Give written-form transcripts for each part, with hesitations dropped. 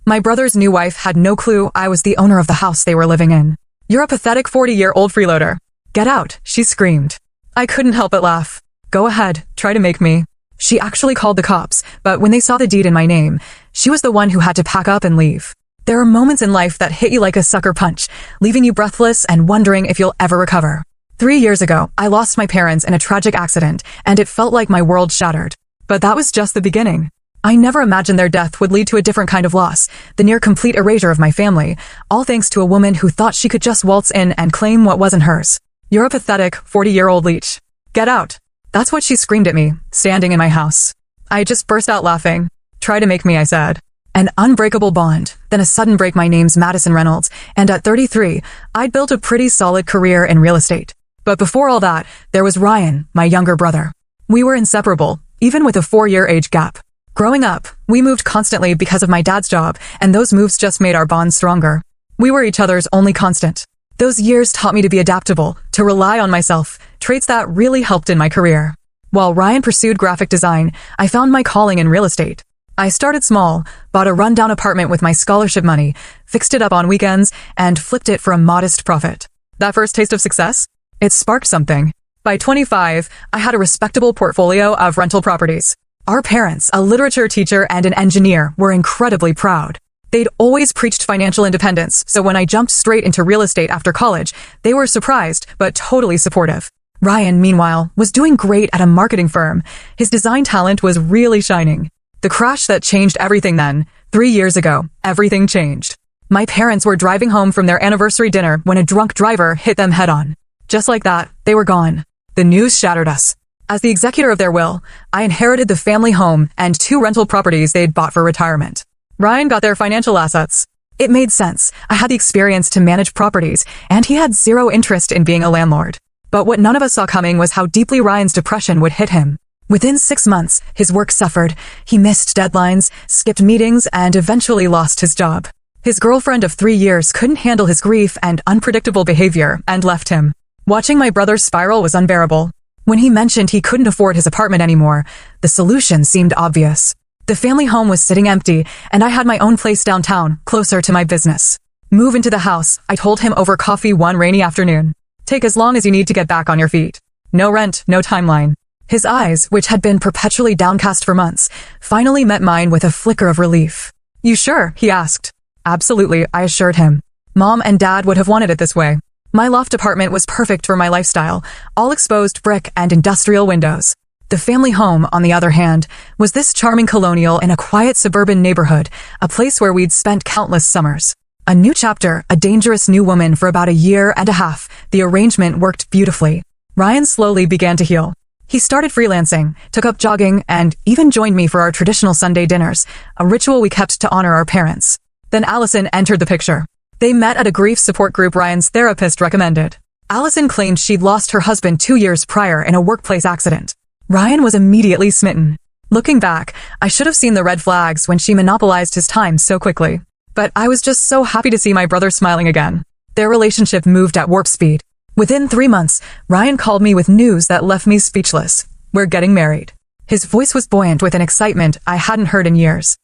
My brother's new wife had no clue I was the owner of the house they were living in. "You're a pathetic 40-year-old freeloader. Get out," she screamed. I couldn't help but laugh. "Go ahead, try to make me." She actually called the cops, but when they saw the deed in my name, she was the one who had to pack up and leave. There are moments in life that hit you like a sucker punch, leaving you breathless and wondering if you'll ever recover. 3 years ago, I lost my parents in a tragic accident, and it felt like my world shattered. But that was just the beginning. I never imagined their death would lead to a different kind of loss, the near-complete erasure of my family, all thanks to a woman who thought she could just waltz in and claim what wasn't hers. "You're a pathetic 40-year-old leech. Get out." That's what she screamed at me, standing in my house. I just burst out laughing. "Try to make me," I said. An unbreakable bond, then a sudden break. My name's Madison Reynolds, and at 33, I'd built a pretty solid career in real estate. But before all that, there was Ryan, my younger brother. We were inseparable, even with a 4-year age gap. Growing up, we moved constantly because of my dad's job, and those moves just made our bond stronger. We were each other's only constant. Those years taught me to be adaptable, to rely on myself, traits that really helped in my career. While Ryan pursued graphic design, I found my calling in real estate. I started small, bought a rundown apartment with my scholarship money, fixed it up on weekends, and flipped it for a modest profit. That first taste of success? It sparked something. By 25, I had a respectable portfolio of rental properties. Our parents, a literature teacher and an engineer, were incredibly proud. They'd always preached financial independence, so when I jumped straight into real estate after college, they were surprised, but totally supportive. Ryan, meanwhile, was doing great at a marketing firm. His design talent was really shining. The crash that changed everything then, 3 years ago, everything changed. My parents were driving home from their anniversary dinner when a drunk driver hit them head-on. Just like that, they were gone. The news shattered us. As the executor of their will, I inherited the family home and 2 rental properties they'd bought for retirement. Ryan got their financial assets. It made sense. I had the experience to manage properties, and he had zero interest in being a landlord. But what none of us saw coming was how deeply Ryan's depression would hit him. Within 6 months, his work suffered. He missed deadlines, skipped meetings, and eventually lost his job. His girlfriend of 3 years couldn't handle his grief and unpredictable behavior and left him. Watching my brother's spiral was unbearable. When he mentioned he couldn't afford his apartment anymore, the solution seemed obvious. The family home was sitting empty, and I had my own place downtown, closer to my business. "Move into the house," I told him over coffee one rainy afternoon. "Take as long as you need to get back on your feet. No rent, no timeline." His eyes, which had been perpetually downcast for months, finally met mine with a flicker of relief. "You sure?" he asked. "Absolutely," I assured him. "Mom and Dad would have wanted it this way." My loft apartment was perfect for my lifestyle, all exposed brick and industrial windows. The family home, on the other hand, was this charming colonial in a quiet suburban neighborhood, a place where we'd spent countless summers. A new chapter, a dangerous new woman for about a year and a half. The arrangement worked beautifully. Ryan slowly began to heal. He started freelancing, took up jogging, and even joined me for our traditional Sunday dinners, a ritual we kept to honor our parents. Then Allison entered the picture. They met at a grief support group Ryan's therapist recommended. Allison claimed she'd lost her husband 2 years prior in a workplace accident. Ryan was immediately smitten. Looking back, I should have seen the red flags when she monopolized his time so quickly. But I was just so happy to see my brother smiling again. Their relationship moved at warp speed. Within 3 months, Ryan called me with news that left me speechless. "We're getting married." His voice was buoyant with an excitement I hadn't heard in years.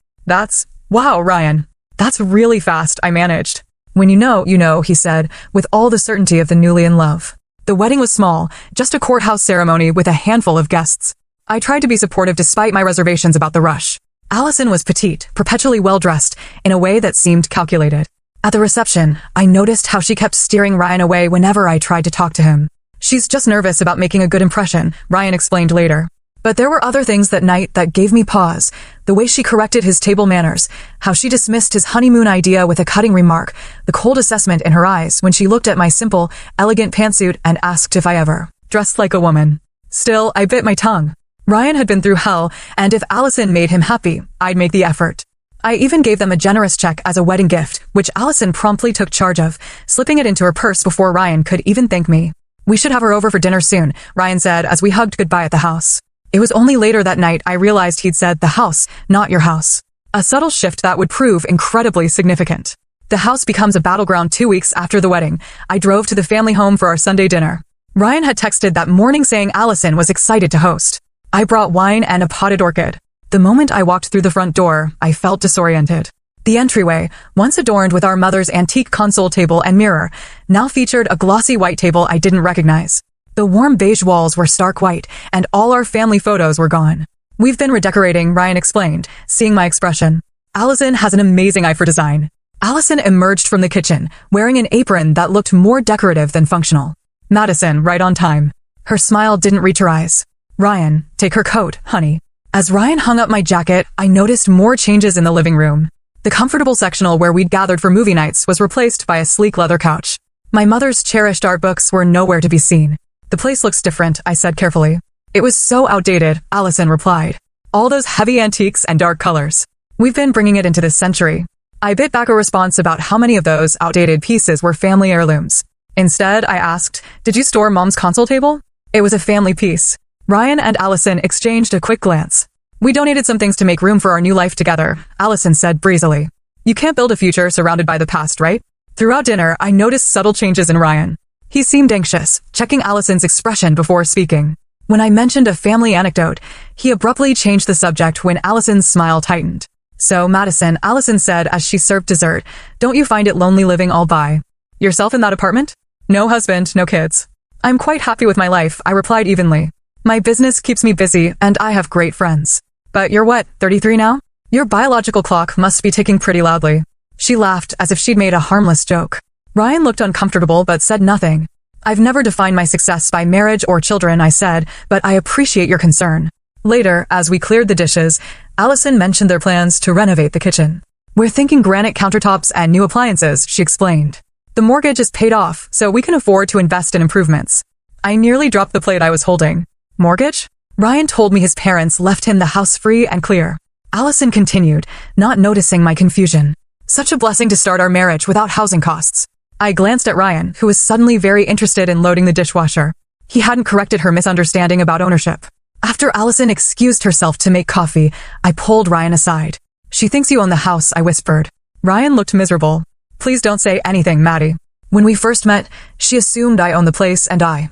Wow, Ryan. That's really fast," I managed. "When you know," he said, with all the certainty of the newly in love. The wedding was small, just a courthouse ceremony with a handful of guests. I tried to be supportive despite my reservations about the rush. Allison was petite, perpetually well-dressed, in a way that seemed calculated. At the reception, I noticed how she kept steering Ryan away whenever I tried to talk to him. "She's just nervous about making a good impression," Ryan explained later. But there were other things that night that gave me pause. The way she corrected his table manners, how she dismissed his honeymoon idea with a cutting remark, the cold assessment in her eyes when she looked at my simple, elegant pantsuit and asked if I ever dressed like a woman. Still, I bit my tongue. Ryan had been through hell, and if Allison made him happy, I'd make the effort. I even gave them a generous check as a wedding gift, which Allison promptly took charge of, slipping it into her purse before Ryan could even thank me. "We should have her over for dinner soon," Ryan said as we hugged goodbye at the house. It was only later that night I realized he'd said the house, not your house. A subtle shift that would prove incredibly significant. The house becomes a battleground 2 weeks after the wedding. I drove to the family home for our Sunday dinner. Ryan had texted that morning saying Allison was excited to host. I brought wine and a potted orchid. The moment I walked through the front door, I felt disoriented. The entryway, once adorned with our mother's antique console table and mirror, now featured a glossy white table I didn't recognize. The warm beige walls were stark white, and all our family photos were gone. "We've been redecorating," Ryan explained, seeing my expression. "Allison has an amazing eye for design." Allison emerged from the kitchen, wearing an apron that looked more decorative than functional. "Madison, right on time." Her smile didn't reach her eyes. "Ryan, take her coat, honey." As Ryan hung up my jacket, I noticed more changes in the living room. The comfortable sectional where we'd gathered for movie nights was replaced by a sleek leather couch. My mother's cherished art books were nowhere to be seen. "The place looks different," I said carefully. "It was so outdated," Allison replied. "All those heavy antiques and dark colors. We've been bringing it into this century." I bit back a response about how many of those outdated pieces were family heirlooms. Instead, I asked, "Did you store Mom's console table?" "It was a family piece." Ryan and Allison exchanged a quick glance. "We donated some things to make room for our new life together," Allison said breezily. "You can't build a future surrounded by the past, right?" Throughout dinner, I noticed subtle changes in Ryan. He seemed anxious, checking Allison's expression before speaking. When I mentioned a family anecdote, he abruptly changed the subject when Allison's smile tightened. "So, Madison," Allison said as she served dessert, "don't you find it lonely living all by yourself in that apartment?" "No husband, no kids. I'm quite happy with my life," I replied evenly. "My business keeps me busy, and I have great friends." "But you're what, 33 now? Your biological clock must be ticking pretty loudly." She laughed as if she'd made a harmless joke. Ryan looked uncomfortable but said nothing. "I've never defined my success by marriage or children," I said, "but I appreciate your concern." Later, as we cleared the dishes, Allison mentioned their plans to renovate the kitchen. "We're thinking granite countertops and new appliances," she explained. "The mortgage is paid off, so we can afford to invest in improvements." I nearly dropped the plate I was holding. "Mortgage?" Ryan told me his parents left him the house free and clear. Allison continued, not noticing my confusion. "Such a blessing to start our marriage without housing costs." I glanced at Ryan, who was suddenly very interested in loading the dishwasher. He hadn't corrected her misunderstanding about ownership. After Allison excused herself to make coffee, I pulled Ryan aside. "She thinks you own the house," I whispered. Ryan looked miserable. "Please don't say anything, Maddie. When we first met, she assumed I owned the place and I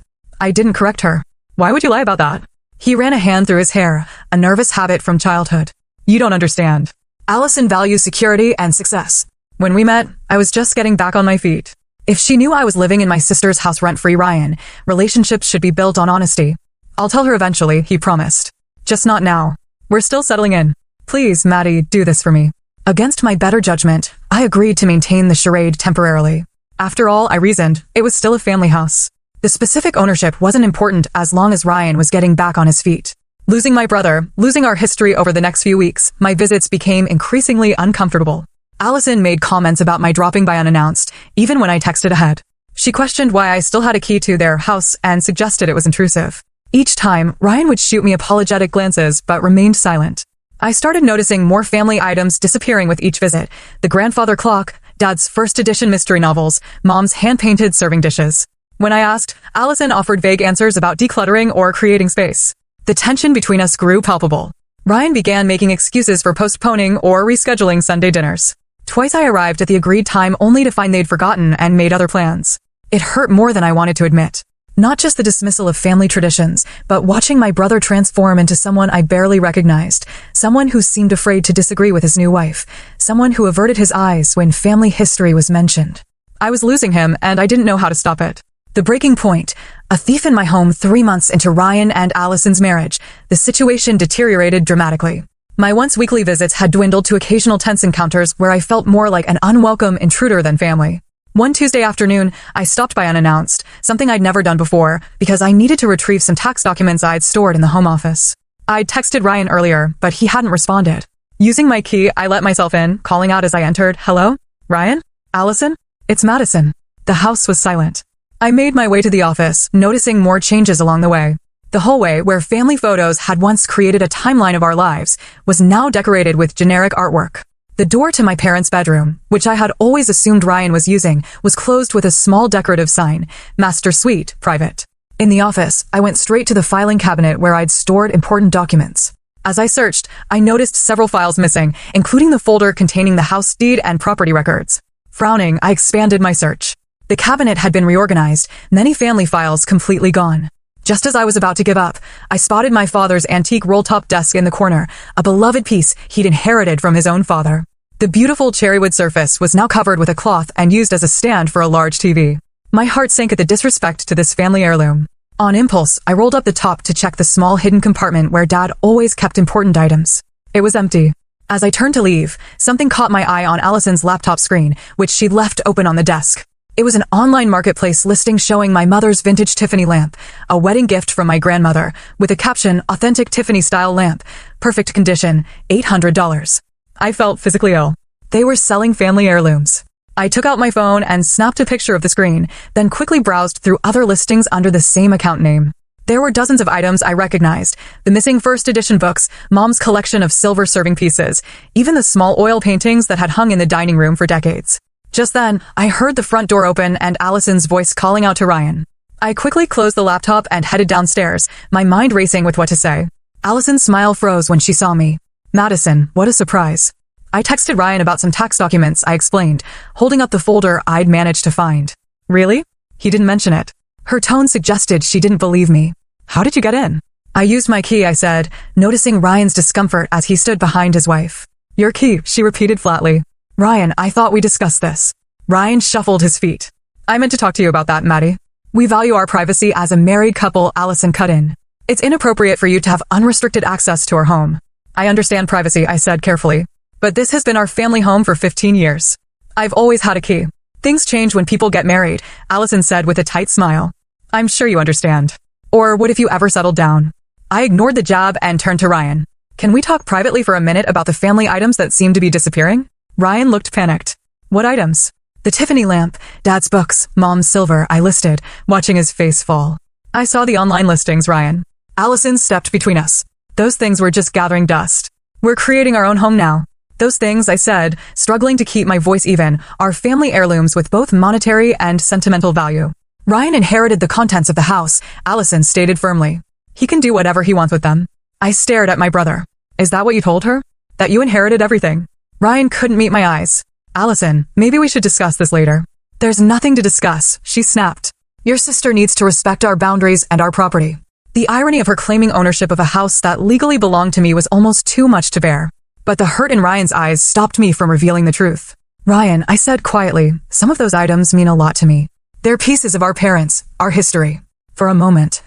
didn't correct her." "Why would you lie about that?" He ran a hand through his hair, a nervous habit from childhood. "You don't understand. Allison values security and success. When we met, I was just getting back on my feet. If she knew I was living in my sister's house rent-free, Ryan, relationships should be built on honesty. I'll tell her eventually," he promised. "Just not now. We're still settling in. Please, Maddie, do this for me." Against my better judgment, I agreed to maintain the charade temporarily. After all, I reasoned, it was still a family house. The specific ownership wasn't important as long as Ryan was getting back on his feet. Losing my brother, losing our history over the next few weeks, my visits became increasingly uncomfortable. Allison made comments about my dropping by unannounced, even when I texted ahead. She questioned why I still had a key to their house and suggested it was intrusive. Each time, Ryan would shoot me apologetic glances but remained silent. I started noticing more family items disappearing with each visit: the grandfather clock, Dad's first edition mystery novels, Mom's hand-painted serving dishes. When I asked, Allison offered vague answers about decluttering or creating space. The tension between us grew palpable. Ryan began making excuses for postponing or rescheduling Sunday dinners. Twice I arrived at the agreed time only to find they'd forgotten and made other plans. It hurt more than I wanted to admit. Not just the dismissal of family traditions, but watching my brother transform into someone I barely recognized, someone who seemed afraid to disagree with his new wife, someone who averted his eyes when family history was mentioned. I was losing him, and I didn't know how to stop it. The breaking point: a thief in my home 3 months into Ryan and Allison's marriage. The situation deteriorated dramatically. My once weekly visits had dwindled to occasional tense encounters where I felt more like an unwelcome intruder than family. One Tuesday afternoon, I stopped by unannounced, something I'd never done before, because I needed to retrieve some tax documents I'd stored in the home office. I'd texted Ryan earlier, but he hadn't responded. Using my key, I let myself in, calling out as I entered, "Hello? Ryan? Allison? It's Madison." The house was silent. I made my way to the office, noticing more changes along the way. The hallway, where family photos had once created a timeline of our lives, was now decorated with generic artwork. The door to my parents' bedroom, which I had always assumed Ryan was using, was closed with a small decorative sign: Master Suite, Private. In the office, I went straight to the filing cabinet where I'd stored important documents. As I searched, I noticed several files missing, including the folder containing the house deed and property records. Frowning, I expanded my search. The cabinet had been reorganized, many family files completely gone. Just as I was about to give up, I spotted my father's antique roll-top desk in the corner, a beloved piece he'd inherited from his own father. The beautiful cherrywood surface was now covered with a cloth and used as a stand for a large TV. My heart sank at the disrespect to this family heirloom. On impulse, I rolled up the top to check the small hidden compartment where Dad always kept important items. It was empty. As I turned to leave, something caught my eye on Allison's laptop screen, which she'd left open on the desk. It was an online marketplace listing showing my mother's vintage Tiffany lamp, a wedding gift from my grandmother, with a caption, "Authentic Tiffany-style lamp, perfect condition, $800. I felt physically ill. They were selling family heirlooms. I took out my phone and snapped a picture of the screen, then quickly browsed through other listings under the same account name. There were dozens of items I recognized, the missing first edition books, Mom's collection of silver serving pieces, even the small oil paintings that had hung in the dining room for decades. Just then, I heard the front door open and Allison's voice calling out to Ryan. I quickly closed the laptop and headed downstairs, my mind racing with what to say. Allison's smile froze when she saw me. "Madison, what a surprise." I texted Ryan about some tax documents, I explained, holding up the folder I'd managed to find. "Really?" He didn't mention it. Her tone suggested she didn't believe me. "How did you get in?" "I used my key," I said, noticing Ryan's discomfort as he stood behind his wife. "Your key," she repeated flatly. "Ryan, I thought we discussed this." Ryan shuffled his feet. "I meant to talk to you about that, Maddie. We value our privacy as a married couple," Allison cut in. "It's inappropriate for you to have unrestricted access to our home." "I understand privacy," I said carefully. "But this has been our family home for 15 years. I've always had a key." "Things change when people get married," Allison said with a tight smile. "I'm sure you understand. Or what if you ever settled down?" I ignored the jab and turned to Ryan. "Can we talk privately for a minute about the family items that seem to be disappearing?" Ryan looked panicked. "What items?" "The Tiffany lamp, Dad's books, Mom's silver," I listed, watching his face fall. "I saw the online listings, Ryan." Allison stepped between us. "Those things were just gathering dust. We're creating our own home now. Those things," I said, struggling to keep my voice even, "are family heirlooms with both monetary and sentimental value." "Ryan inherited the contents of the house," Allison stated firmly. "He can do whatever he wants with them." I stared at my brother. "Is that what you told her? That you inherited everything?" Ryan couldn't meet my eyes. "Allison, maybe we should discuss this later." "There's nothing to discuss," she snapped. "Your sister needs to respect our boundaries and our property." The irony of her claiming ownership of a house that legally belonged to me was almost too much to bear. But the hurt in Ryan's eyes stopped me from revealing the truth. "Ryan," I said quietly, "some of those items mean a lot to me. They're pieces of our parents, our history." For a moment,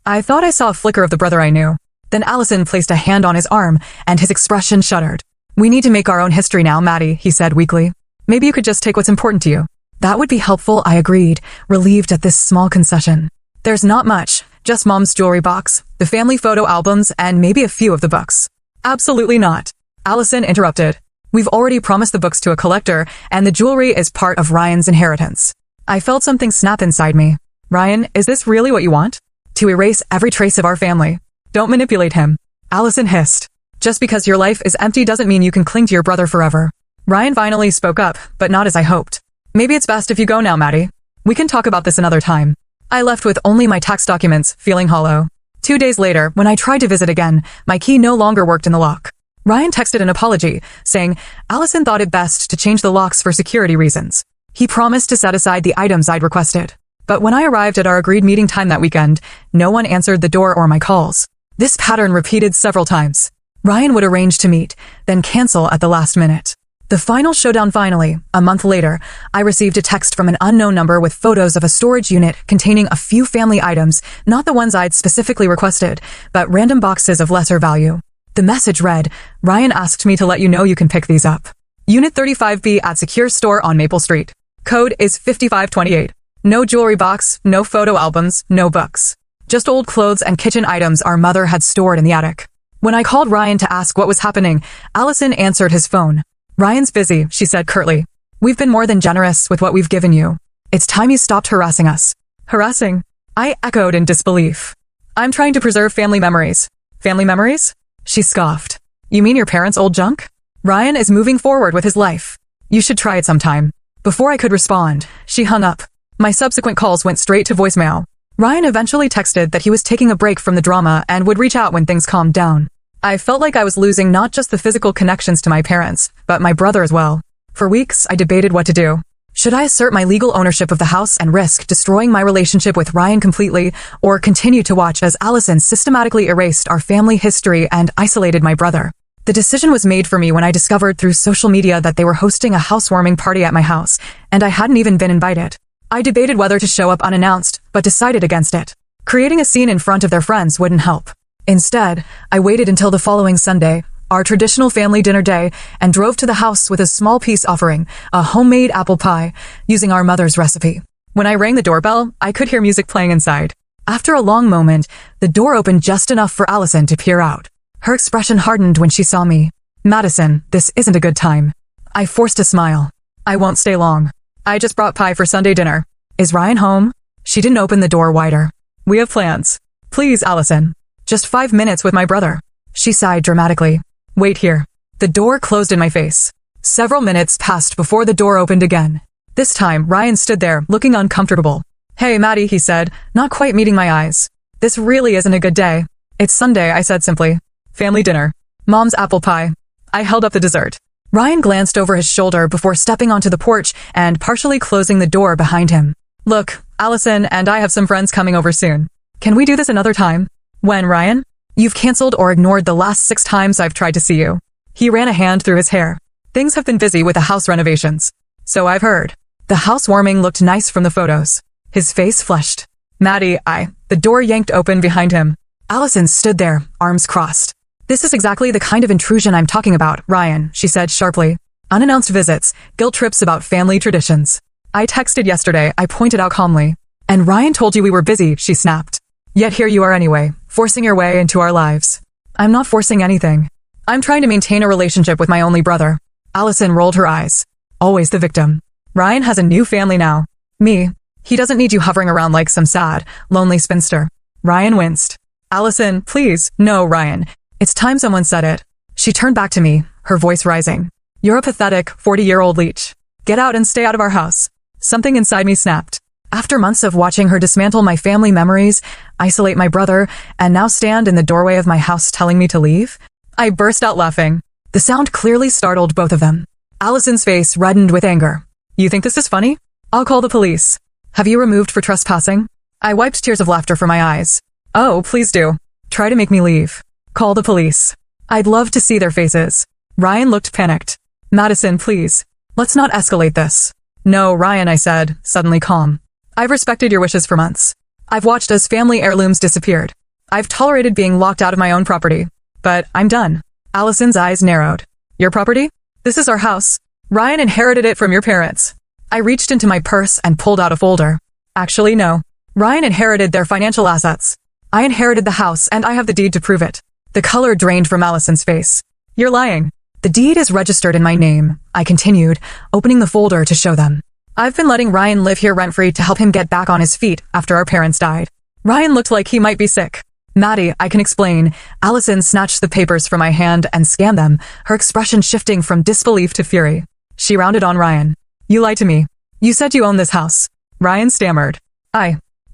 I thought I saw a flicker of the brother I knew. Then Allison placed a hand on his arm, and his expression shuddered. "We need to make our own history now, Maddie," he said weakly. "Maybe you could just take what's important to you." "That would be helpful," I agreed, relieved at this small concession. "There's not much, just Mom's jewelry box, the family photo albums, and maybe a few of the books." "Absolutely not," Allison interrupted. "We've already promised the books to a collector, and the jewelry is part of Ryan's inheritance." I felt something snap inside me. "Ryan, is this really what you want? To erase every trace of our family? Don't manipulate him." Allison hissed. "Just because your life is empty doesn't mean you can cling to your brother forever." Ryan finally spoke up, but not as I hoped. "Maybe it's best if you go now, Maddie. We can talk about this another time." I left with only my tax documents, feeling hollow. 2 days later, when I tried to visit again, my key no longer worked in the lock. Ryan texted an apology, saying Allison thought it best to change the locks for security reasons. He promised to set aside the items I'd requested. But when I arrived at our agreed meeting time that weekend, no one answered the door or my calls. This pattern repeated several times. Ryan would arrange to meet, then cancel at the last minute. The final showdown finally, a month later, I received a text from an unknown number with photos of a storage unit containing a few family items, not the ones I'd specifically requested, but random boxes of lesser value. The message read, "Ryan asked me to let you know you can pick these up. Unit 35B at Secure Store on Maple Street. Code is 5528. No jewelry box, no photo albums, no books. Just old clothes and kitchen items our mother had stored in the attic." When I called Ryan to ask what was happening, Allison answered his phone. "Ryan's busy," she said curtly. "We've been more than generous with what we've given you. It's time you stopped harassing us." "Harassing?" I echoed in disbelief. "I'm trying to preserve family memories." "Family memories?" She scoffed. "You mean your parents' old junk? Ryan is moving forward with his life. You should try it sometime." Before I could respond, she hung up. My subsequent calls went straight to voicemail. Ryan eventually texted that he was taking a break from the drama and would reach out when things calmed down. I felt like I was losing not just the physical connections to my parents, but my brother as well. For weeks, I debated what to do. Should I assert my legal ownership of the house and risk destroying my relationship with Ryan completely, or continue to watch as Allison systematically erased our family history and isolated my brother? The decision was made for me when I discovered through social media that they were hosting a housewarming party at my house, and I hadn't even been invited. I debated whether to show up unannounced, but decided against it. Creating a scene in front of their friends wouldn't help. Instead, I waited until the following Sunday, our traditional family dinner day, and drove to the house with a small peace offering, a homemade apple pie, using our mother's recipe. When I rang the doorbell, I could hear music playing inside. After a long moment, the door opened just enough for Allison to peer out. Her expression hardened when she saw me. "Madison, this isn't a good time." I forced a smile. "I won't stay long. I just brought pie for Sunday dinner. Is Ryan home?" She didn't open the door wider. "We have plans. Please, Allison. Just 5 minutes with my brother." She sighed dramatically. "Wait here." The door closed in my face. Several minutes passed before the door opened again. This time, Ryan stood there, looking uncomfortable. "Hey, Maddie," he said, not quite meeting my eyes. "This really isn't a good day." "It's Sunday," I said simply. "Family dinner. Mom's apple pie." I held up the dessert. Ryan glanced over his shoulder before stepping onto the porch and partially closing the door behind him. "Look, Allison and I have some friends coming over soon. Can we do this another time?" "When, Ryan?" "You've canceled or ignored the last 6 times I've tried to see you." He ran a hand through his hair. "Things have been busy with the house renovations." "So I've heard." The housewarming looked nice from the photos. His face flushed. "Maddie, The door yanked open behind him. Allison stood there, arms crossed. "This is exactly the kind of intrusion I'm talking about, Ryan," she said sharply. "Unannounced visits, guilt trips about family traditions." "I texted yesterday," I pointed out calmly. "And Ryan told you we were busy," she snapped. "Yet here you are anyway, forcing your way into our lives." "I'm not forcing anything. I'm trying to maintain a relationship with my only brother." Allison rolled her eyes. "Always the victim. Ryan has a new family now. Me. He doesn't need you hovering around like some sad, lonely spinster." Ryan winced. "Allison, please." "No, Ryan. It's time someone said it." She turned back to me, her voice rising. "You're a pathetic, 40-year-old leech. Get out and stay out of our house." Something inside me snapped. After months of watching her dismantle my family memories, isolate my brother, and now stand in the doorway of my house telling me to leave, I burst out laughing. The sound clearly startled both of them. Allison's face reddened with anger. "You think this is funny? I'll call the police." "Have you removed for trespassing?" I wiped tears of laughter from my eyes. "Oh, please do. Try to make me leave. Call the police." I'd love to see their faces. Ryan looked panicked. "Madison, please. Let's not escalate this." "No, Ryan," I said, suddenly calm. "I've respected your wishes for months. I've watched as family heirlooms disappeared. I've tolerated being locked out of my own property. But I'm done." Allison's eyes narrowed. "Your property? This is our house. Ryan inherited it from your parents." I reached into my purse and pulled out a folder. "Actually, no. Ryan inherited their financial assets. I inherited the house and I have the deed to prove it." The color drained from Allison's face. "You're lying." "The deed is registered in my name," I continued, opening the folder to show them. "I've been letting Ryan live here rent-free to help him get back on his feet after our parents died. Ryan looked like he might be sick." "Maddie, I can explain." Allison snatched the papers from my hand and scanned them, her expression shifting from disbelief to fury. She rounded on Ryan. "You lied to me. You said you own this house." Ryan stammered.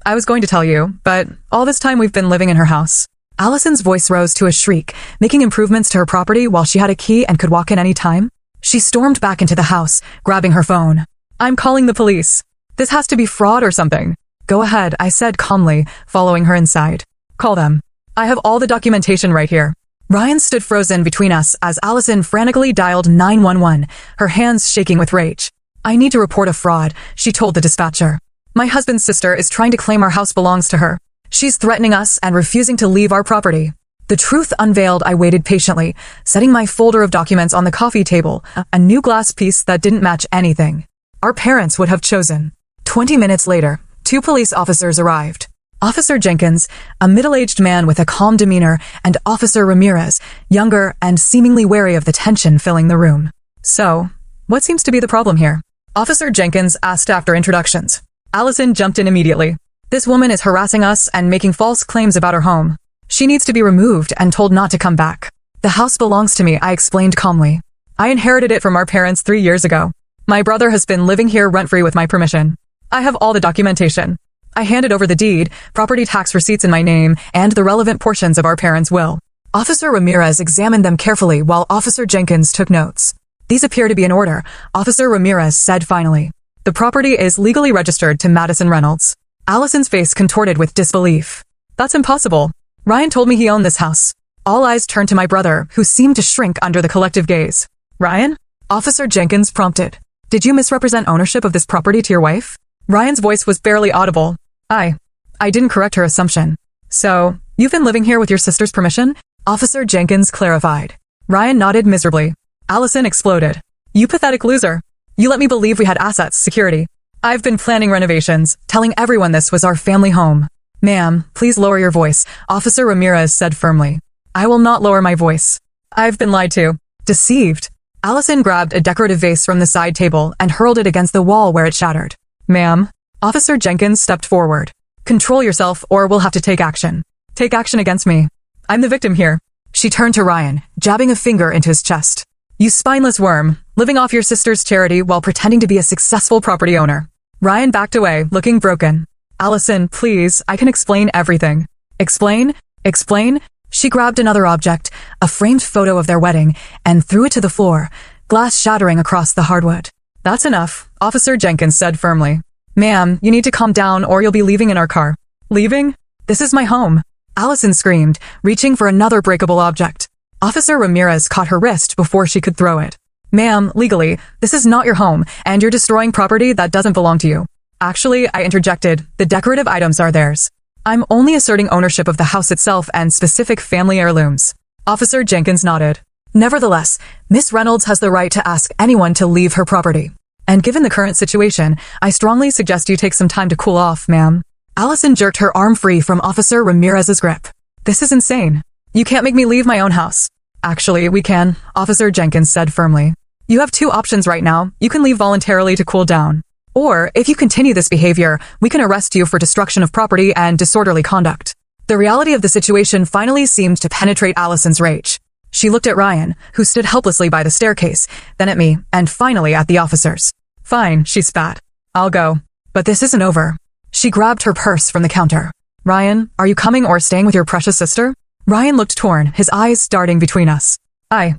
I was going to tell you, but all this time we've been living in her house." Allison's voice rose to a shriek, making improvements to her property while she had a key and could walk in any time. She stormed back into the house, grabbing her phone. "I'm calling the police. This has to be fraud or something." "Go ahead," I said calmly, following her inside. "Call them. I have all the documentation right here." Ryan stood frozen between us as Allison frantically dialed 911, her hands shaking with rage. "I need to report a fraud," she told the dispatcher. "My husband's sister is trying to claim our house belongs to her. She's threatening us and refusing to leave our property." The truth unveiled, I waited patiently, setting my folder of documents on the coffee table, a new glass piece that didn't match anything our parents would have chosen. 20 minutes later, 2 police officers arrived. Officer Jenkins, a middle-aged man with a calm demeanor, and Officer Ramirez, younger and seemingly wary of the tension filling the room. "So, what seems to be the problem here?" Officer Jenkins asked after introductions. Allison jumped in immediately. "This woman is harassing us and making false claims about her home. She needs to be removed and told not to come back." "The house belongs to me," I explained calmly. "I inherited it from our parents 3 years ago. My brother has been living here rent-free with my permission. I have all the documentation." I handed over the deed, property tax receipts in my name, and the relevant portions of our parents' will. Officer Ramirez examined them carefully while Officer Jenkins took notes. "These appear to be in order," Officer Ramirez said finally. "The property is legally registered to Madison Reynolds." Allison's face contorted with disbelief. "That's impossible. Ryan told me he owned this house." All eyes turned to my brother, who seemed to shrink under the collective gaze. Ryan? Officer Jenkins prompted. Did you misrepresent ownership of this property to your wife? Ryan's voice was barely audible. I didn't correct her assumption. So, you've been living here with your sister's permission? Officer Jenkins clarified. Ryan nodded miserably. Allison exploded. You pathetic loser. You let me believe we had assets, security. I've been planning renovations, telling everyone this was our family home. Ma'am, please lower your voice, Officer Ramirez said firmly. I will not lower my voice. I've been lied to. Deceived. Allison grabbed a decorative vase from the side table and hurled it against the wall where it shattered. Ma'am. Officer Jenkins stepped forward. Control yourself or we'll have to take action. Take action against me. I'm the victim here. She turned to Ryan, jabbing a finger into his chest. You spineless worm, living off your sister's charity while pretending to be a successful property owner. Ryan backed away, looking broken. Allison, please, I can explain everything. Explain? Explain? She grabbed another object, a framed photo of their wedding, and threw it to the floor, glass shattering across the hardwood. That's enough, Officer Jenkins said firmly. Ma'am, you need to calm down or you'll be leaving in our car. Leaving? This is my home. Allison screamed, reaching for another breakable object. Officer Ramirez caught her wrist before she could throw it. Ma'am, legally, this is not your home, and you're destroying property that doesn't belong to you. Actually, I interjected, the decorative items are theirs. I'm only asserting ownership of the house itself and specific family heirlooms. Officer Jenkins nodded. Nevertheless, Miss Reynolds has the right to ask anyone to leave her property. And given the current situation, I strongly suggest you take some time to cool off, ma'am. Allison jerked her arm free from Officer Ramirez's grip. This is insane. You can't make me leave my own house. Actually, we can, Officer Jenkins said firmly. You have two options right now. You can leave voluntarily to cool down. Or, if you continue this behavior, we can arrest you for destruction of property and disorderly conduct. The reality of the situation finally seemed to penetrate Allison's rage. She looked at Ryan, who stood helplessly by the staircase, then at me, and finally at the officers. Fine, she spat. I'll go. But this isn't over. She grabbed her purse from the counter. Ryan, are you coming or staying with your precious sister? Ryan looked torn, his eyes darting between us. I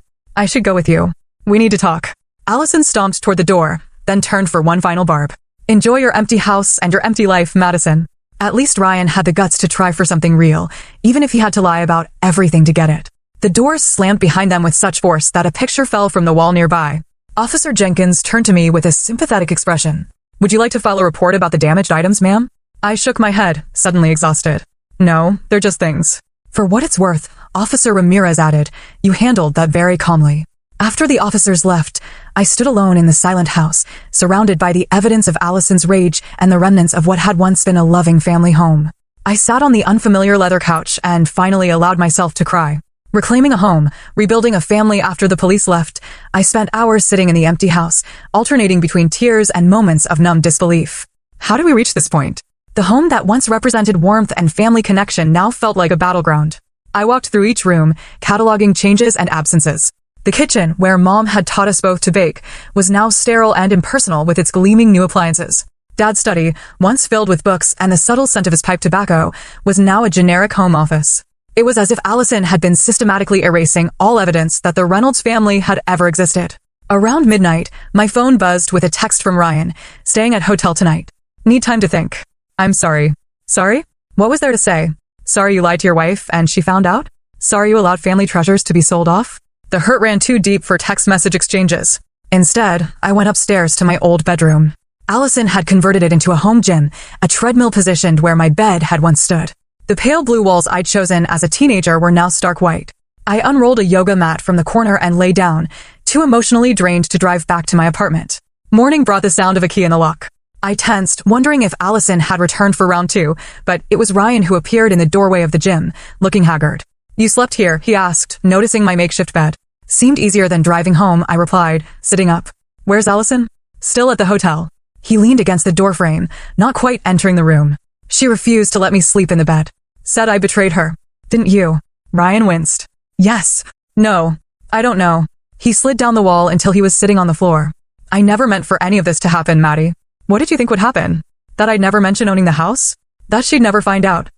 should go with you. We need to talk. Allison stomped toward the door, then turned for one final barb. Enjoy your empty house and your empty life, Madison. At least Ryan had the guts to try for something real, even if he had to lie about everything to get it. The doors slammed behind them with such force that a picture fell from the wall nearby. Officer Jenkins turned to me with a sympathetic expression. Would you like to file a report about the damaged items, ma'am? I shook my head, suddenly exhausted. No, they're just things. For what it's worth, Officer Ramirez added, you handled that very calmly. After the officers left, I stood alone in the silent house, surrounded by the evidence of Allison's rage and the remnants of what had once been a loving family home. I sat on the unfamiliar leather couch and finally allowed myself to cry. Reclaiming a home, rebuilding a family after the police left, I spent hours sitting in the empty house, alternating between tears and moments of numb disbelief. How did we reach this point? The home that once represented warmth and family connection now felt like a battleground. I walked through each room, cataloging changes and absences. The kitchen, where Mom had taught us both to bake, was now sterile and impersonal with its gleaming new appliances. Dad's study, once filled with books and the subtle scent of his pipe tobacco, was now a generic home office. It was as if Allison had been systematically erasing all evidence that the Reynolds family had ever existed. Around midnight, my phone buzzed with a text from Ryan, staying at hotel tonight. Need time to think. I'm sorry. Sorry? What was there to say? Sorry you lied to your wife and she found out? Sorry you allowed family treasures to be sold off? The hurt ran too deep for text message exchanges. Instead, I went upstairs to my old bedroom. Allison had converted it into a home gym, a treadmill positioned where my bed had once stood. The pale blue walls I'd chosen as a teenager were now stark white. I unrolled a yoga mat from the corner and lay down, too emotionally drained to drive back to my apartment. Morning brought the sound of a key in the lock. I tensed, wondering if Allison had returned for round two, but it was Ryan who appeared in the doorway of the gym, looking haggard. You slept here, he asked, noticing my makeshift bed. Seemed easier than driving home, I replied, sitting up. Where's Allison? Still at the hotel. He leaned against the doorframe, not quite entering the room. She refused to let me sleep in the bed. Said I betrayed her. Didn't you? Ryan winced. Yes. No. I don't know. He slid down the wall until he was sitting on the floor. I never meant for any of this to happen, Maddie. What did you think would happen? That I'd never mention owning the house? That she'd never find out.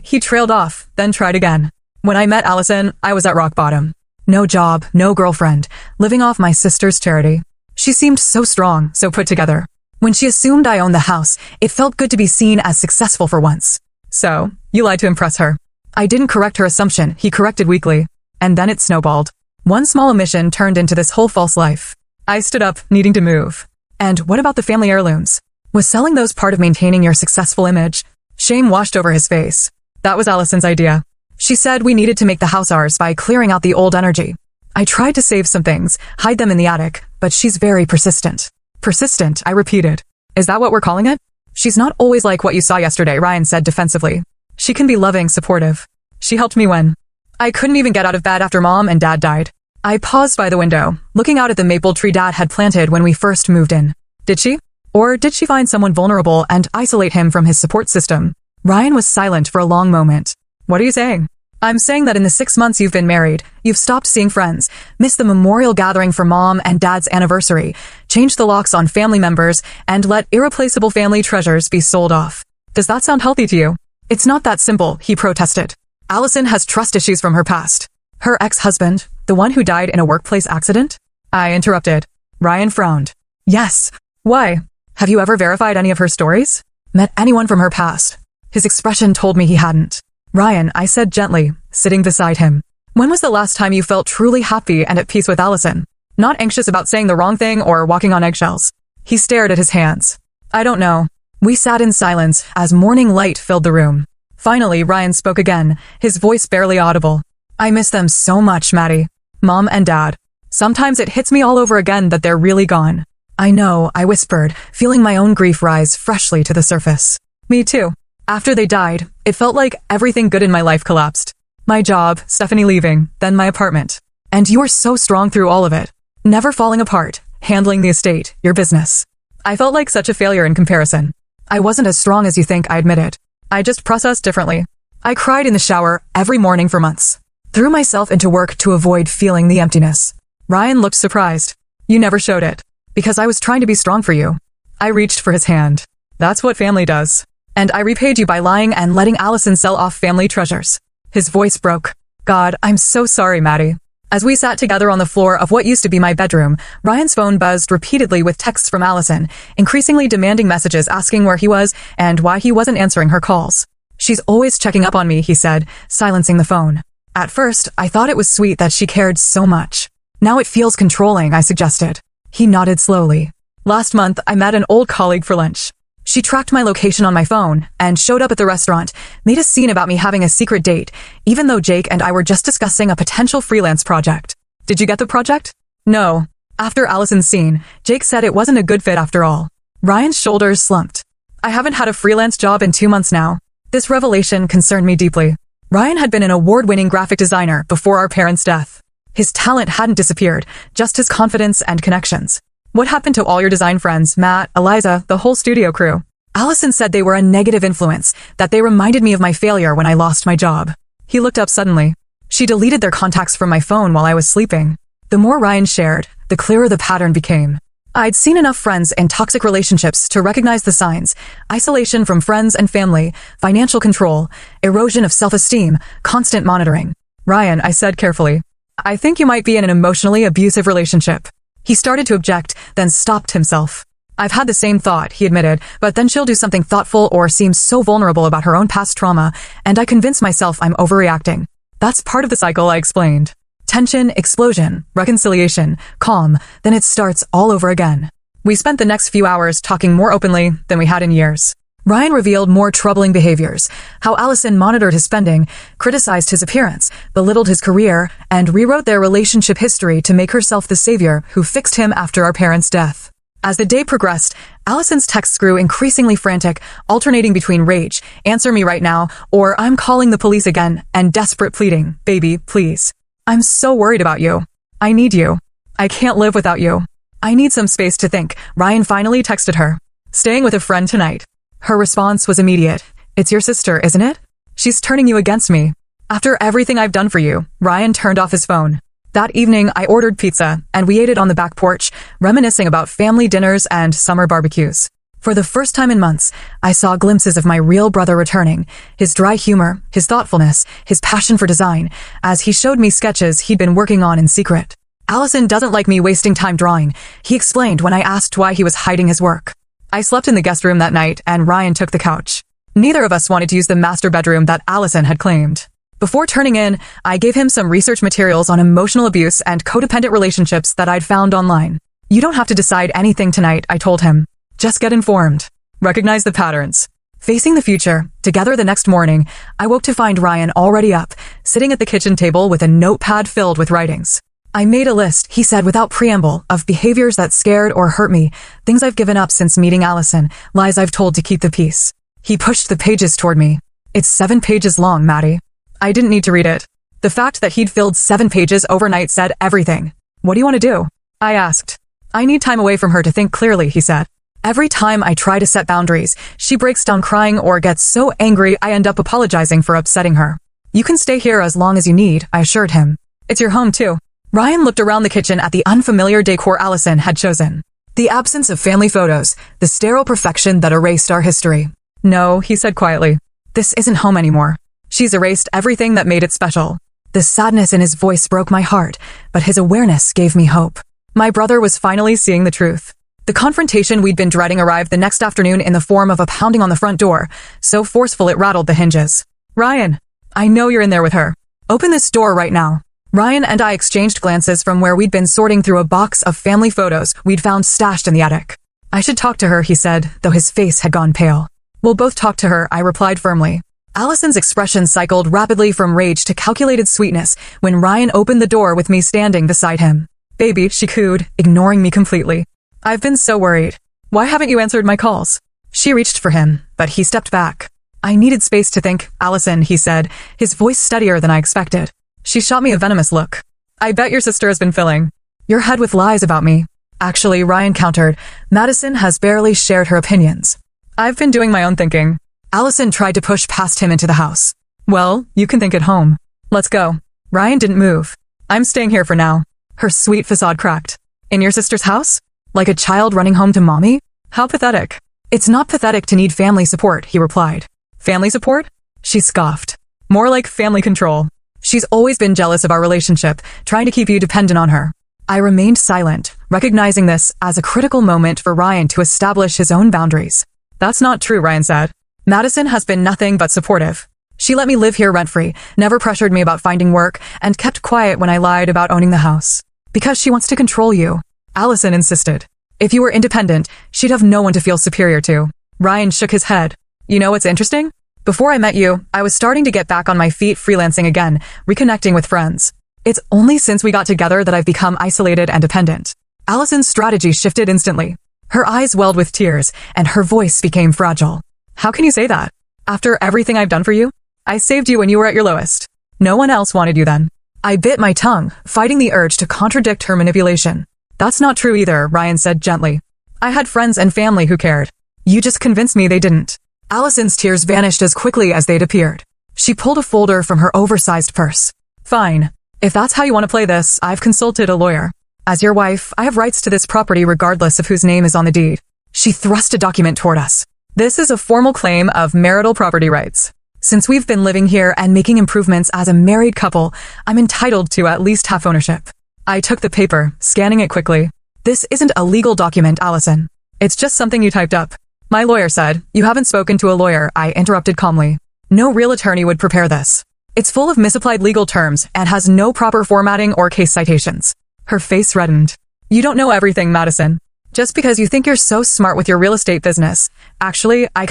He trailed off, then tried again. When I met Allison, I was at rock bottom. No job, no girlfriend, living off my sister's charity. She seemed so strong, so put together. When she assumed I owned the house, it felt good to be seen as successful for once. So, you lied to impress her. I didn't correct her assumption, he corrected weakly. And then it snowballed. One small omission turned into this whole false life. I stood up, needing to move. And what about the family heirlooms? Was selling those part of maintaining your successful image? Shame washed over his face. That was Allison's idea. She said we needed to make the house ours by clearing out the old energy. I tried to save some things, hide them in the attic, but she's very persistent. Persistent, I repeated. Is that what we're calling it? She's not always like what you saw yesterday, Ryan said defensively. She can be loving, supportive. She helped me when I couldn't even get out of bed after Mom and Dad died. I paused by the window, looking out at the maple tree Dad had planted when we first moved in. Did she? Or did she find someone vulnerable and isolate him from his support system? Ryan was silent for a long moment. What are you saying? I'm saying that in the 6 months you've been married, you've stopped seeing friends, missed the memorial gathering for Mom and Dad's anniversary, changed the locks on family members, and let irreplaceable family treasures be sold off. Does that sound healthy to you? It's not that simple, he protested. Allison has trust issues from her past. Her ex-husband, the one who died in a workplace accident? I interrupted. Ryan frowned. Yes. Why? Have you ever verified any of her stories? Met anyone from her past? His expression told me he hadn't. Ryan, I said gently, sitting beside him. When was the last time you felt truly happy and at peace with Allison? Not anxious about saying the wrong thing or walking on eggshells. He stared at his hands. I don't know. We sat in silence as morning light filled the room. Finally, Ryan spoke again, his voice barely audible. I miss them so much, Maddie. Mom and Dad. Sometimes it hits me all over again that they're really gone. I know, I whispered, feeling my own grief rise freshly to the surface. Me too. After they died, it felt like everything good in my life collapsed. My job, Stephanie leaving, then my apartment. And you were so strong through all of it. Never falling apart, handling the estate, your business. I felt like such a failure in comparison. I wasn't as strong as you think, I admitted. I just processed differently. I cried in the shower every morning for months. Threw myself into work to avoid feeling the emptiness. Ryan looked surprised. You never showed it. Because I was trying to be strong for you. I reached for his hand. That's what family does. And I repaid you by lying and letting Allison sell off family treasures. His voice broke. God, I'm so sorry, Maddie. As we sat together on the floor of what used to be my bedroom, Ryan's phone buzzed repeatedly with texts from Allison, increasingly demanding messages asking where he was and why he wasn't answering her calls. She's always checking up on me, he said, silencing the phone. At first, I thought it was sweet that she cared so much. Now it feels controlling, I suggested. He nodded slowly. Last month, I met an old colleague for lunch. She tracked my location on my phone and showed up at the restaurant, made a scene about me having a secret date, even though Jake and I were just discussing a potential freelance project. Did you get the project? No. After Allison's scene, Jake said it wasn't a good fit after all. Ryan's shoulders slumped. I haven't had a freelance job in 2 months now. This revelation concerned me deeply. Ryan had been an award-winning graphic designer before our parents' death. His talent hadn't disappeared, just his confidence and connections. What happened to all your design friends, Matt, Eliza, the whole studio crew? Allison said they were a negative influence, that they reminded me of my failure when I lost my job. He looked up suddenly. She deleted their contacts from my phone while I was sleeping. The more Ryan shared, the clearer the pattern became. I'd seen enough friends in toxic relationships to recognize the signs: isolation from friends and family, financial control, erosion of self-esteem, constant monitoring. Ryan, I said carefully, I think you might be in an emotionally abusive relationship. He started to object, then stopped himself. I've had the same thought, he admitted, but then she'll do something thoughtful or seem so vulnerable about her own past trauma, and I convince myself I'm overreacting. That's part of the cycle, I explained. Tension, explosion, reconciliation, calm, then it starts all over again. We spent the next few hours talking more openly than we had in years. Ryan revealed more troubling behaviors, how Allison monitored his spending, criticized his appearance, belittled his career, and rewrote their relationship history to make herself the savior who fixed him after our parents' death. As the day progressed, Allison's texts grew increasingly frantic, alternating between rage, answer me right now, or I'm calling the police again, and desperate pleading, baby, please. I'm so worried about you. I need you. I can't live without you. I need some space to think. Ryan finally texted her. Staying with a friend tonight. Her response was immediate. It's your sister, isn't it? She's turning you against me. After everything I've done for you, Ryan turned off his phone. That evening, I ordered pizza, and we ate it on the back porch, reminiscing about family dinners and summer barbecues. For the first time in months, I saw glimpses of my real brother returning, his dry humor, his thoughtfulness, his passion for design, as he showed me sketches he'd been working on in secret. Allison doesn't like me wasting time drawing, he explained when I asked why he was hiding his work. I slept in the guest room that night, and Ryan took the couch. Neither of us wanted to use the master bedroom that Allison had claimed. Before turning in, I gave him some research materials on emotional abuse and codependent relationships that I'd found online. You don't have to decide anything tonight, I told him. Just get informed. Recognize the patterns. Facing the future, together the next morning, I woke to find Ryan already up, sitting at the kitchen table with a notepad filled with writings. I made a list, he said without preamble, of behaviors that scared or hurt me, things I've given up since meeting Allison, lies I've told to keep the peace. He pushed the pages toward me. It's 7 pages long, Maddie. I didn't need to read it. The fact that he'd filled 7 pages overnight said everything. What do you want to do? I asked. I need time away from her to think clearly, he said. Every time I try to set boundaries, she breaks down crying or gets so angry I end up apologizing for upsetting her. You can stay here as long as you need, I assured him. It's your home too. Ryan looked around the kitchen at the unfamiliar decor Allison had chosen. The absence of family photos, the sterile perfection that erased our history. No, he said quietly. This isn't home anymore. She's erased everything that made it special. The sadness in his voice broke my heart, but his awareness gave me hope. My brother was finally seeing the truth. The confrontation we'd been dreading arrived the next afternoon in the form of a pounding on the front door, so forceful it rattled the hinges. Ryan, I know you're in there with her. Open this door right now. Ryan and I exchanged glances from where we'd been sorting through a box of family photos we'd found stashed in the attic. I should talk to her, he said, though his face had gone pale. We'll both talk to her, I replied firmly. Allison's expression cycled rapidly from rage to calculated sweetness when Ryan opened the door with me standing beside him. Baby, she cooed, ignoring me completely. I've been so worried. Why haven't you answered my calls? She reached for him, but he stepped back. I needed space to think, Allison, he said, his voice steadier than I expected. She shot me a venomous look. I bet your sister has been filling your head with lies about me. Actually, Ryan countered, Madison has barely shared her opinions. I've been doing my own thinking. Allison tried to push past him into the house. Well, you can think at home. Let's go. Ryan didn't move. I'm staying here for now. Her sweet facade cracked. In your sister's house? Like a child running home to mommy? How pathetic. It's not pathetic to need family support, he replied. Family support? She scoffed. More like family control. She's always been jealous of our relationship, trying to keep you dependent on her. I remained silent, recognizing this as a critical moment for Ryan to establish his own boundaries. That's not true, Ryan said. Madison has been nothing but supportive. She let me live here rent-free, never pressured me about finding work, and kept quiet when I lied about owning the house. Because she wants to control you. Allison insisted. If you were independent, she'd have no one to feel superior to. Ryan shook his head. You know what's interesting? Before I met you, I was starting to get back on my feet freelancing again, reconnecting with friends. It's only since we got together that I've become isolated and dependent. Allison's strategy shifted instantly. Her eyes welled with tears, and her voice became fragile. How can you say that? After everything I've done for you? I saved you when you were at your lowest. No one else wanted you then. I bit my tongue, fighting the urge to contradict her manipulation. That's not true either, Ryan said gently. I had friends and family who cared. You just convinced me they didn't. Allison's tears vanished as quickly as they'd appeared. She pulled a folder from her oversized purse. Fine. If that's how you want to play this, I've consulted a lawyer. As your wife, I have rights to this property regardless of whose name is on the deed. She thrust a document toward us. This is a formal claim of marital property rights. Since we've been living here and making improvements as a married couple, I'm entitled to at least half ownership. I took the paper, scanning it quickly. This isn't a legal document, Allison. It's just something you typed up. My lawyer said, you haven't spoken to a lawyer, I interrupted calmly. No real attorney would prepare this. It's full of misapplied legal terms and has no proper formatting or case citations. Her face reddened. You don't know everything, Madison. Just because you think you're so smart with your real estate business. Actually, I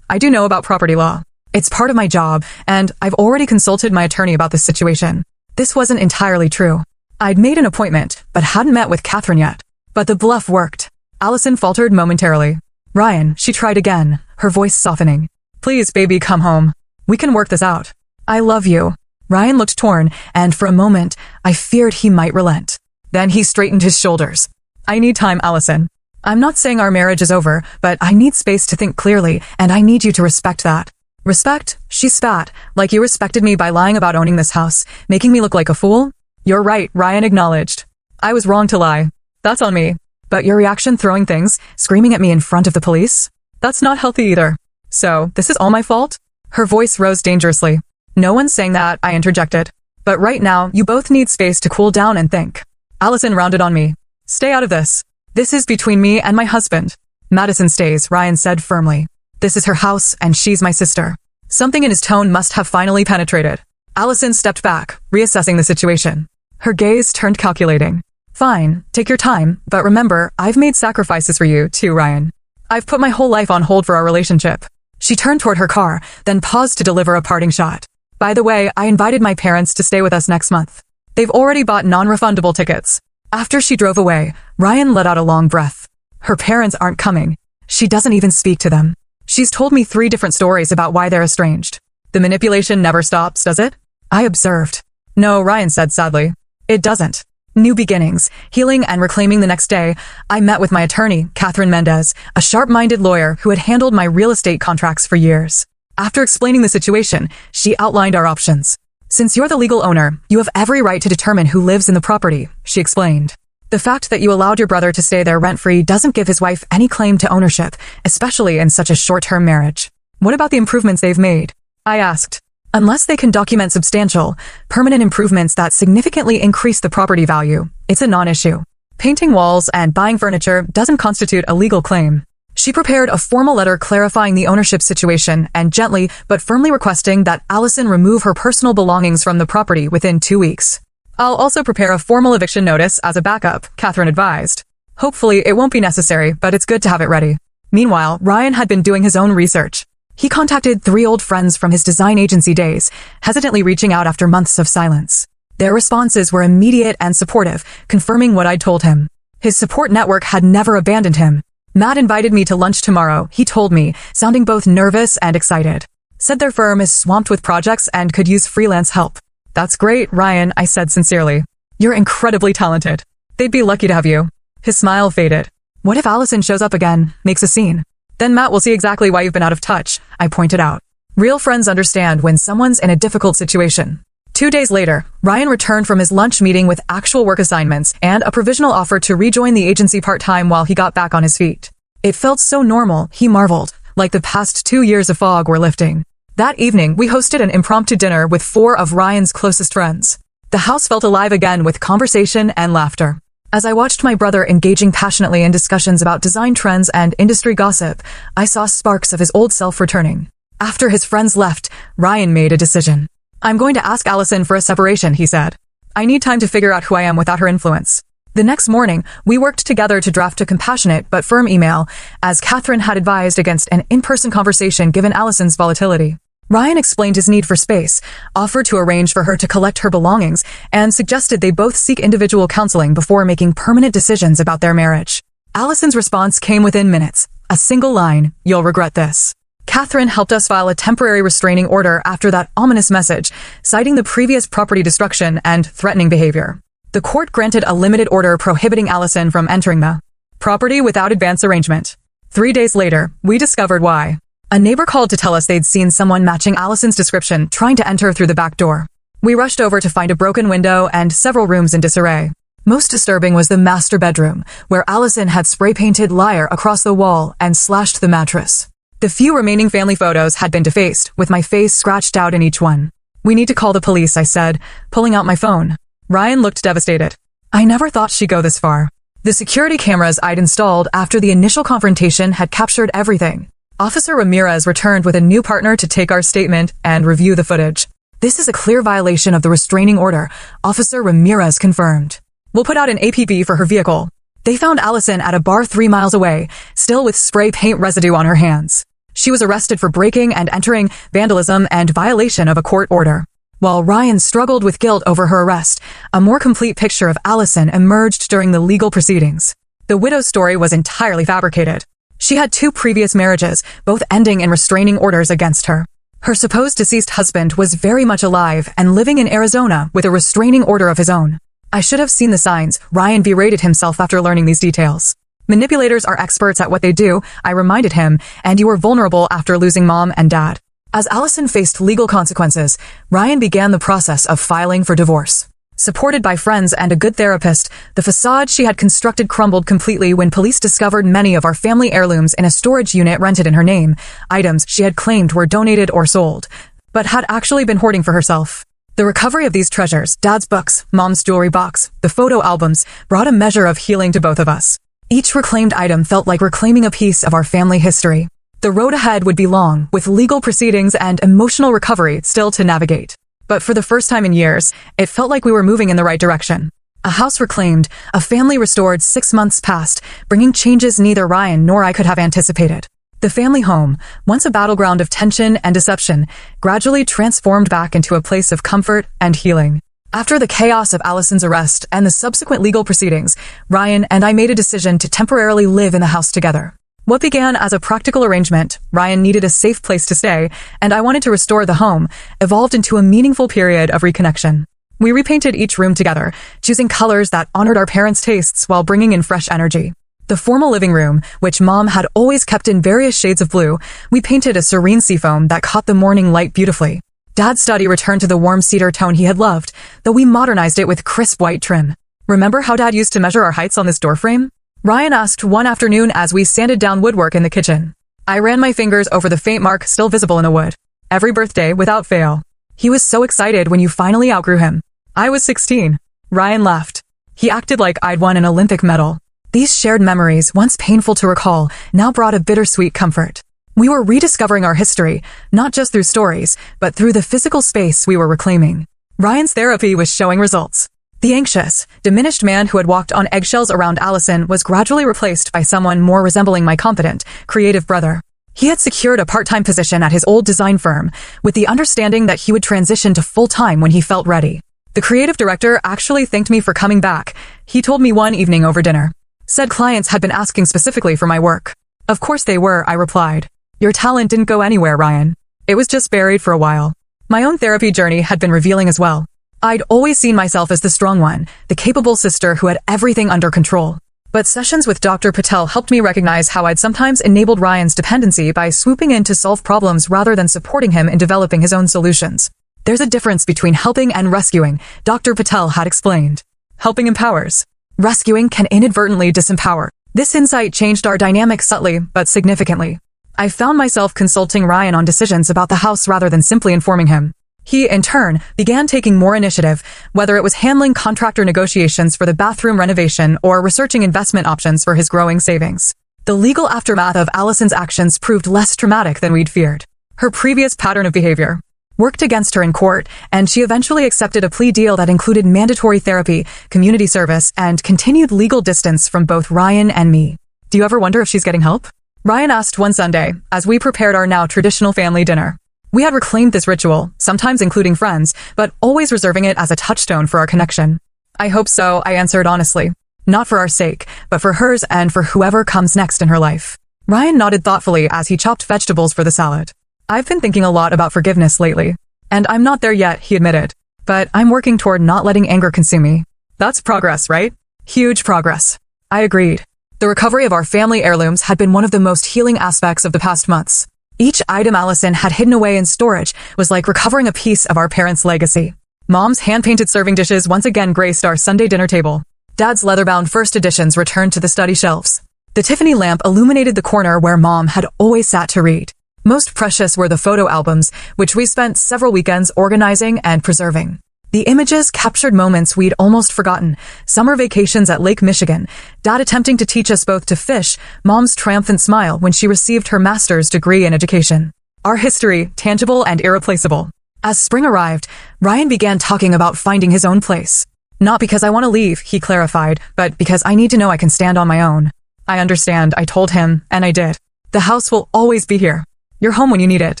do know about property law. It's part of my job, and I've already consulted my attorney about this situation. This wasn't entirely true. I'd made an appointment, but hadn't met with Catherine yet. But the bluff worked. Allison faltered momentarily. Ryan, she tried again, her voice softening. Please, baby, come home. We can work this out. I love you. Ryan looked torn, and for a moment, I feared he might relent. Then he straightened his shoulders. I need time, Allison. I'm not saying our marriage is over, but I need space to think clearly, and I need you to respect that. Respect? She spat, like you respected me by lying about owning this house, making me look like a fool? You're right, Ryan acknowledged. I was wrong to lie. That's on me. But your reaction throwing things, screaming at me in front of the police? That's not healthy either. So, this is all my fault? Her voice rose dangerously. No one's saying that, I interjected. But right now, you both need space to cool down and think. Allison rounded on me. Stay out of this. This is between me and my husband. Madison stays, Ryan said firmly. This is her house, and she's my sister. Something in his tone must have finally penetrated. Allison stepped back, reassessing the situation. Her gaze turned calculating. Fine, take your time, but remember, I've made sacrifices for you, too, Ryan. I've put my whole life on hold for our relationship. She turned toward her car, then paused to deliver a parting shot. By the way, I invited my parents to stay with us next month. They've already bought non-refundable tickets. After she drove away, Ryan let out a long breath. Her parents aren't coming. She doesn't even speak to them. She's told me 3 different stories about why they're estranged. The manipulation never stops, does it? I observed. No, Ryan said sadly. It doesn't. New beginnings, healing and reclaiming. The next day, I met with my attorney, Catherine Mendez, a sharp-minded lawyer who had handled my real estate contracts for years. After explaining the situation, she outlined our options. Since you're the legal owner, you have every right to determine who lives in the property, she explained. The fact that you allowed your brother to stay there rent-free doesn't give his wife any claim to ownership, especially in such a short-term marriage. What about the improvements they've made? I asked. Unless they can document substantial, permanent improvements that significantly increase the property value, it's a non-issue. Painting walls and buying furniture doesn't constitute a legal claim. She prepared a formal letter clarifying the ownership situation and gently but firmly requesting that Allison remove her personal belongings from the property within 2 weeks. I'll also prepare a formal eviction notice as a backup, Catherine advised. Hopefully it won't be necessary, but it's good to have it ready. Meanwhile, Ryan had been doing his own research. He contacted 3 old friends from his design agency days, hesitantly reaching out after months of silence. Their responses were immediate and supportive, confirming what I'd told him. His support network had never abandoned him. Matt invited me to lunch tomorrow, he told me, sounding both nervous and excited. Said their firm is swamped with projects and could use freelance help. That's great, Ryan, I said sincerely. You're incredibly talented. They'd be lucky to have you. His smile faded. What if Allison shows up again, makes a scene? Then Matt will see exactly why you've been out of touch, I pointed out. Real friends understand when someone's in a difficult situation. 2 days later, Ryan returned from his lunch meeting with actual work assignments and a provisional offer to rejoin the agency part-time while he got back on his feet. It felt so normal, he marveled, like the past 2 years of fog were lifting. That evening, we hosted an impromptu dinner with 4 of Ryan's closest friends. The house felt alive again with conversation and laughter. As I watched my brother engaging passionately in discussions about design trends and industry gossip, I saw sparks of his old self returning. After his friends left, Ryan made a decision. I'm going to ask Allison for a separation, he said. I need time to figure out who I am without her influence. The next morning, we worked together to draft a compassionate but firm email, as Catherine had advised against an in-person conversation given Allison's volatility. Ryan explained his need for space, offered to arrange for her to collect her belongings, and suggested they both seek individual counseling before making permanent decisions about their marriage. Allison's response came within minutes. A single line, "You'll regret this." Catherine helped us file a temporary restraining order after that ominous message, citing the previous property destruction and threatening behavior. The court granted a limited order prohibiting Allison from entering the property without advance arrangement. 3 days later, we discovered why. A neighbor called to tell us they'd seen someone matching Allison's description trying to enter through the back door. We rushed over to find a broken window and several rooms in disarray. Most disturbing was the master bedroom, where Allison had spray-painted "Liar" across the wall and slashed the mattress. The few remaining family photos had been defaced, with my face scratched out in each one. We need to call the police, I said, pulling out my phone. Ryan looked devastated. I never thought she'd go this far. The security cameras I'd installed after the initial confrontation had captured everything. Officer Ramirez returned with a new partner to take our statement and review the footage. This is a clear violation of the restraining order, Officer Ramirez confirmed. We'll put out an APB for her vehicle. They found Allison at a bar 3 miles away, still with spray paint residue on her hands. She was arrested for breaking and entering, vandalism, and violation of a court order. While Ryan struggled with guilt over her arrest, a more complete picture of Allison emerged during the legal proceedings. The widow's story was entirely fabricated. She had 2 previous marriages, both ending in restraining orders against her. Her supposed deceased husband was very much alive and living in Arizona with a restraining order of his own. I should have seen the signs, Ryan berated himself after learning these details. Manipulators are experts at what they do, I reminded him, and you were vulnerable after losing mom and dad. As Allison faced legal consequences, Ryan began the process of filing for divorce. Supported by friends and a good therapist, the facade she had constructed crumbled completely when police discovered many of our family heirlooms in a storage unit rented in her name, items she had claimed were donated or sold, but had actually been hoarding for herself. The recovery of these treasures, Dad's books, Mom's jewelry box, the photo albums, brought a measure of healing to both of us. Each reclaimed item felt like reclaiming a piece of our family history. The road ahead would be long, with legal proceedings and emotional recovery still to navigate. But for the first time in years, it felt like we were moving in the right direction. A house reclaimed, a family restored. 6 months passed, bringing changes neither Ryan nor I could have anticipated. The family home, once a battleground of tension and deception, gradually transformed back into a place of comfort and healing. After the chaos of Allison's arrest and the subsequent legal proceedings, Ryan and I made a decision to temporarily live in the house together. What began as a practical arrangement, Ryan needed a safe place to stay, and I wanted to restore the home, evolved into a meaningful period of reconnection. We repainted each room together, choosing colors that honored our parents' tastes while bringing in fresh energy. The formal living room, which Mom had always kept in various shades of blue, we painted a serene seafoam that caught the morning light beautifully. Dad's study returned to the warm cedar tone he had loved, though we modernized it with crisp white trim. Remember how Dad used to measure our heights on this doorframe? Ryan asked one afternoon as we sanded down woodwork in the kitchen. I ran my fingers over the faint mark still visible in the wood. Every birthday, without fail. He was so excited when you finally outgrew him. I was 16. Ryan laughed. He acted like I'd won an Olympic medal. These shared memories, once painful to recall, now brought a bittersweet comfort. We were rediscovering our history, not just through stories, but through the physical space we were reclaiming. Ryan's therapy was showing results. The anxious, diminished man who had walked on eggshells around Allison was gradually replaced by someone more resembling my confident, creative brother. He had secured a part-time position at his old design firm, with the understanding that he would transition to full-time when he felt ready. The creative director actually thanked me for coming back. He told me one evening over dinner. Said clients had been asking specifically for my work. Of course they were, I replied. Your talent didn't go anywhere, Ryan. It was just buried for a while. My own therapy journey had been revealing as well. I'd always seen myself as the strong one, the capable sister who had everything under control. But sessions with Dr. Patel helped me recognize how I'd sometimes enabled Ryan's dependency by swooping in to solve problems rather than supporting him in developing his own solutions. There's a difference between helping and rescuing, Dr. Patel had explained. Helping empowers. Rescuing can inadvertently disempower. This insight changed our dynamic subtly, but significantly. I found myself consulting Ryan on decisions about the house rather than simply informing him. He, in turn, began taking more initiative, whether it was handling contractor negotiations for the bathroom renovation or researching investment options for his growing savings. The legal aftermath of Allison's actions proved less traumatic than we'd feared. Her previous pattern of behavior worked against her in court, and she eventually accepted a plea deal that included mandatory therapy, community service, and continued legal distance from both Ryan and me. Do you ever wonder if she's getting help? Ryan asked one Sunday, as we prepared our now traditional family dinner. We had reclaimed this ritual, sometimes including friends, but always reserving it as a touchstone for our connection. I hope so, I answered honestly. Not for our sake, but for hers and for whoever comes next in her life. Ryan nodded thoughtfully as he chopped vegetables for the salad. I've been thinking a lot about forgiveness lately. And I'm not there yet, he admitted. But I'm working toward not letting anger consume me. That's progress, right? Huge progress. I agreed. The recovery of our family heirlooms had been one of the most healing aspects of the past months. Each item Allison had hidden away in storage was like recovering a piece of our parents' legacy. Mom's hand-painted serving dishes once again graced our Sunday dinner table. Dad's leather-bound first editions returned to the study shelves. The Tiffany lamp illuminated the corner where Mom had always sat to read. Most precious were the photo albums, which we spent several weekends organizing and preserving. The images captured moments we'd almost forgotten. Summer vacations at Lake Michigan, Dad attempting to teach us both to fish, Mom's triumphant smile when she received her master's degree in education. Our history, tangible and irreplaceable. As spring arrived, Ryan began talking about finding his own place. Not because I want to leave, he clarified, but because I need to know I can stand on my own. I understand, I told him, and I did. The house will always be here. You're home when you need it.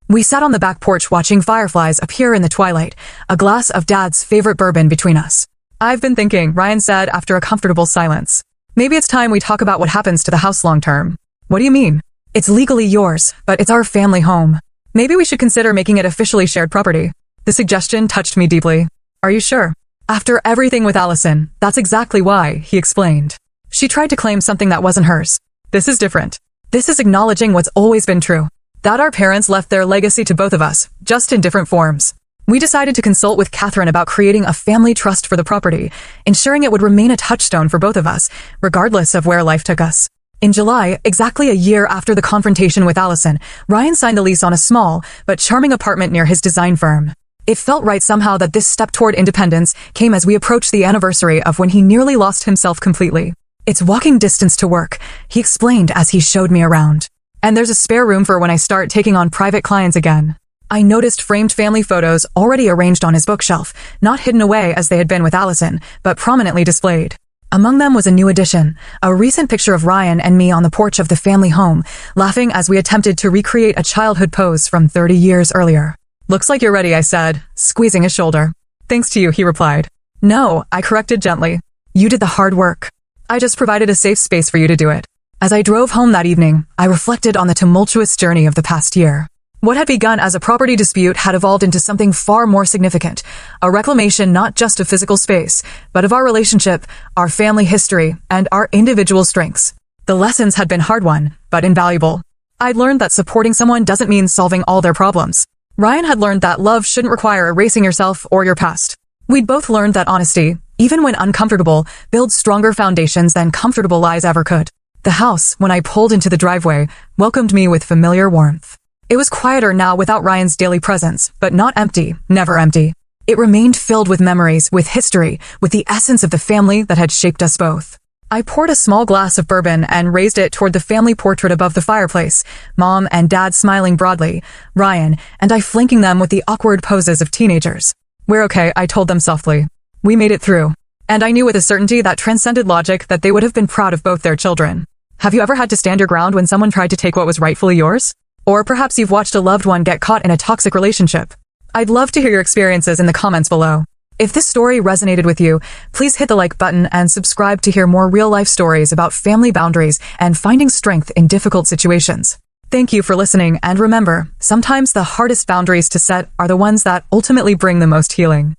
We sat on the back porch watching fireflies appear in the twilight, a glass of Dad's favorite bourbon between us. I've been thinking, Ryan said after a comfortable silence. Maybe it's time we talk about what happens to the house long term. What do you mean? It's legally yours, but it's our family home. Maybe we should consider making it officially shared property. The suggestion touched me deeply. Are you sure? After everything with Allison, that's exactly why, he explained. She tried to claim something that wasn't hers. This is different. This is acknowledging what's always been true. That our parents left their legacy to both of us, just in different forms. We decided to consult with Catherine about creating a family trust for the property, ensuring it would remain a touchstone for both of us, regardless of where life took us. In July, exactly a year after the confrontation with Allison, Ryan signed a lease on a small, but charming apartment near his design firm. It felt right somehow that this step toward independence came as we approached the anniversary of when he nearly lost himself completely. It's walking distance to work, he explained as he showed me around. And there's a spare room for when I start taking on private clients again. I noticed framed family photos already arranged on his bookshelf, not hidden away as they had been with Allison, but prominently displayed. Among them was a new addition, a recent picture of Ryan and me on the porch of the family home, laughing as we attempted to recreate a childhood pose from 30 years earlier. "Looks like you're ready," I said, squeezing his shoulder. "Thanks to you," he replied. "No," I corrected gently. "You did the hard work. I just provided a safe space for you to do it." As I drove home that evening, I reflected on the tumultuous journey of the past year. What had begun as a property dispute had evolved into something far more significant, a reclamation not just of physical space, but of our relationship, our family history, and our individual strengths. The lessons had been hard-won, but invaluable. I'd learned that supporting someone doesn't mean solving all their problems. Ryan had learned that love shouldn't require erasing yourself or your past. We'd both learned that honesty, even when uncomfortable, builds stronger foundations than comfortable lies ever could. The house, when I pulled into the driveway, welcomed me with familiar warmth. It was quieter now without Ryan's daily presence, but not empty, never empty. It remained filled with memories, with history, with the essence of the family that had shaped us both. I poured a small glass of bourbon and raised it toward the family portrait above the fireplace, Mom and Dad smiling broadly, Ryan and I flanking them with the awkward poses of teenagers. "We're okay," I told them softly. "We made it through." And I knew with a certainty that transcended logic that they would have been proud of both their children. Have you ever had to stand your ground when someone tried to take what was rightfully yours? Or perhaps you've watched a loved one get caught in a toxic relationship. I'd love to hear your experiences in the comments below. If this story resonated with you, please hit the like button and subscribe to hear more real-life stories about family boundaries and finding strength in difficult situations. Thank you for listening, and remember, sometimes the hardest boundaries to set are the ones that ultimately bring the most healing.